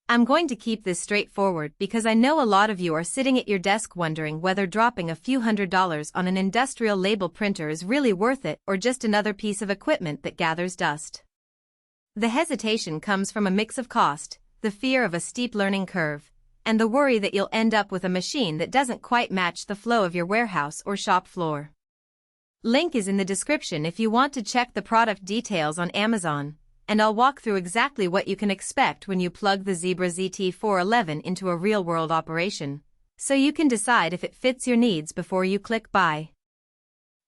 I'm going to keep this straightforward because I know a lot of you are sitting at your desk wondering whether dropping a few $100s on an industrial label printer is really worth it or just another piece of equipment that gathers dust. The hesitation comes from a mix of cost, the fear of a steep learning curve, and the worry that you'll end up with a machine that doesn't quite match the flow of your warehouse or shop floor. Link is in the description if you want to check the product details on Amazon, and I'll walk through exactly what you can expect when you plug the Zebra ZT411 into a real-world operation, so you can decide if it fits your needs before you click buy.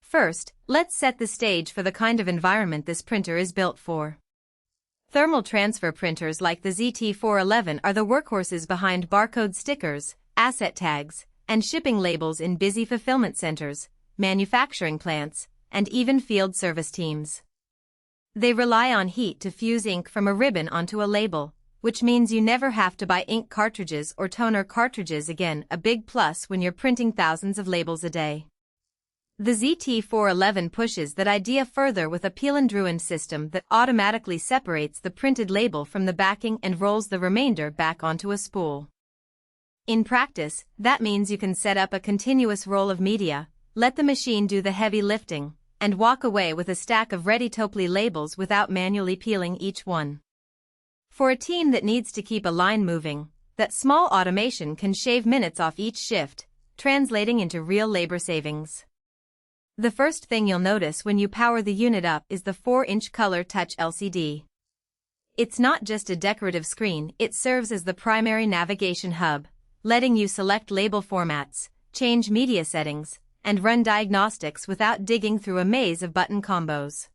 First, let's set the stage for the kind of environment this printer is built for. Thermal transfer printers like the ZT411 are the workhorses behind barcode stickers, asset tags, and shipping labels in busy fulfillment centers, manufacturing plants, and even field service teams. They rely on heat to fuse ink from a ribbon onto a label, which means you never have to buy ink cartridges or toner cartridges again, a big plus when you're printing thousands of labels a day. The ZT411 pushes that idea further with a peel and ruin system that automatically separates the printed label from the backing and rolls the remainder back onto a spool. In practice, that means you can set up a continuous roll of media, let the machine do the heavy lifting, and walk away with a stack of ready-to-play labels without manually peeling each one. For a team that needs to keep a line moving, that small automation can shave minutes off each shift, translating into real labor savings. The first thing you'll notice when you power the unit up is the 4-inch color touch LCD. It's not just a decorative screen, it serves as the primary navigation hub, letting you select label formats, change media settings, and run diagnostics without digging through a maze of button combos.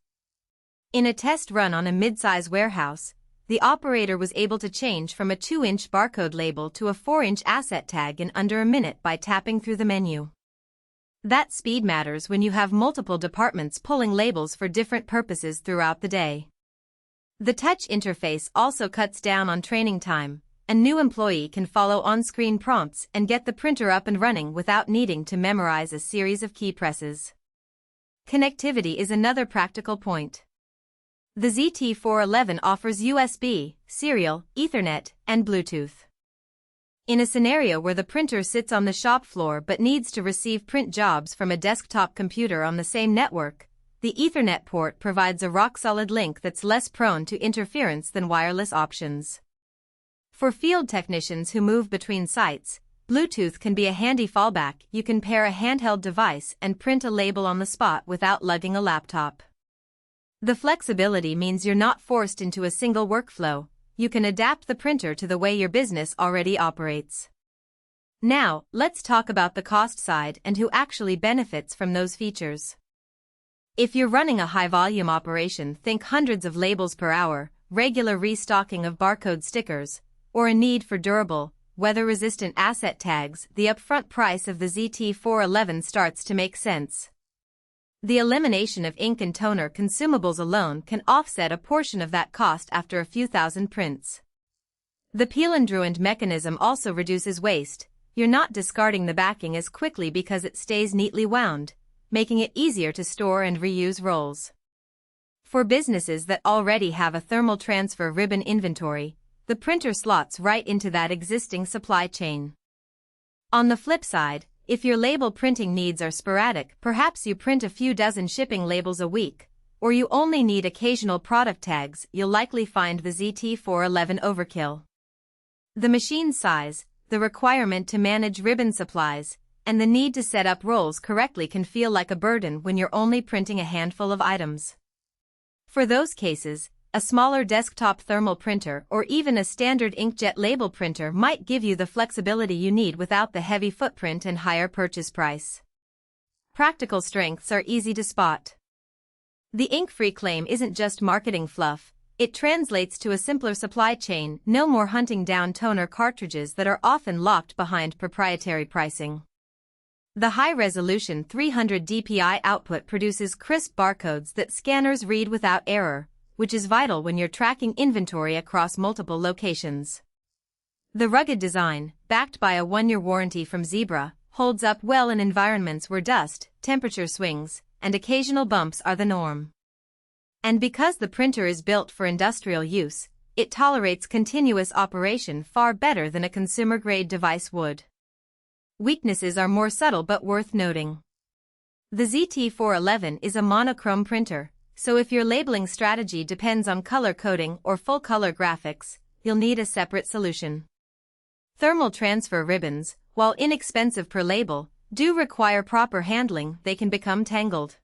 In a test run on a mid-size warehouse, the operator was able to change from a 2-inch barcode label to a 4-inch asset tag in under a minute by tapping through the menu. That speed matters when you have multiple departments pulling labels for different purposes throughout the day. The touch interface also cuts down on training time. A new employee can follow on-screen prompts and get the printer up and running without needing to memorize a series of key presses. Connectivity is another practical point. The ZT411 offers USB, serial, Ethernet, and Bluetooth. In a scenario where the printer sits on the shop floor but needs to receive print jobs from a desktop computer on the same network, the Ethernet port provides a rock-solid link that's less prone to interference than wireless options. For field technicians who move between sites, Bluetooth can be a handy fallback. You can pair a handheld device and print a label on the spot without lugging a laptop. The flexibility means you're not forced into a single workflow. You can adapt the printer to the way your business already operates. Now, let's talk about the cost side and who actually benefits from those features. If you're running a high-volume operation, think hundreds of labels per hour, regular restocking of barcode stickers, or a need for durable, weather-resistant asset tags, the upfront price of the ZT411 starts to make sense. The elimination of ink and toner consumables alone can offset a portion of that cost after a few thousand prints. The peel and ruin mechanism also reduces waste. You're not discarding the backing as quickly because it stays neatly wound, making it easier to store and reuse rolls. For businesses that already have a thermal transfer ribbon inventory, the printer slots right into that existing supply chain. On the flip side, if your label printing needs are sporadic, perhaps you print a few dozen shipping labels a week, or you only need occasional product tags, you'll likely find the ZT411 overkill. The machine size, the requirement to manage ribbon supplies, and the need to set up rolls correctly can feel like a burden when you're only printing a handful of items. For those cases, a smaller desktop thermal printer or even a standard inkjet label printer might give you the flexibility you need without the heavy footprint and higher purchase price. Practical strengths are easy to spot. The ink-free claim isn't just marketing fluff, it translates to a simpler supply chain, no more hunting down toner cartridges that are often locked behind proprietary pricing. The high-resolution 300 dpi output produces crisp barcodes that scanners read without error, which is vital when you're tracking inventory across multiple locations. The rugged design, backed by a 1-year warranty from Zebra, holds up well in environments where dust, temperature swings, and occasional bumps are the norm. And because the printer is built for industrial use, it tolerates continuous operation far better than a consumer-grade device would. Weaknesses are more subtle but worth noting. The ZT411 is a monochrome printer, so if your labeling strategy depends on color coding or full-color graphics, you'll need a separate solution. Thermal transfer ribbons, while inexpensive per label, do require proper handling. They can become tangled.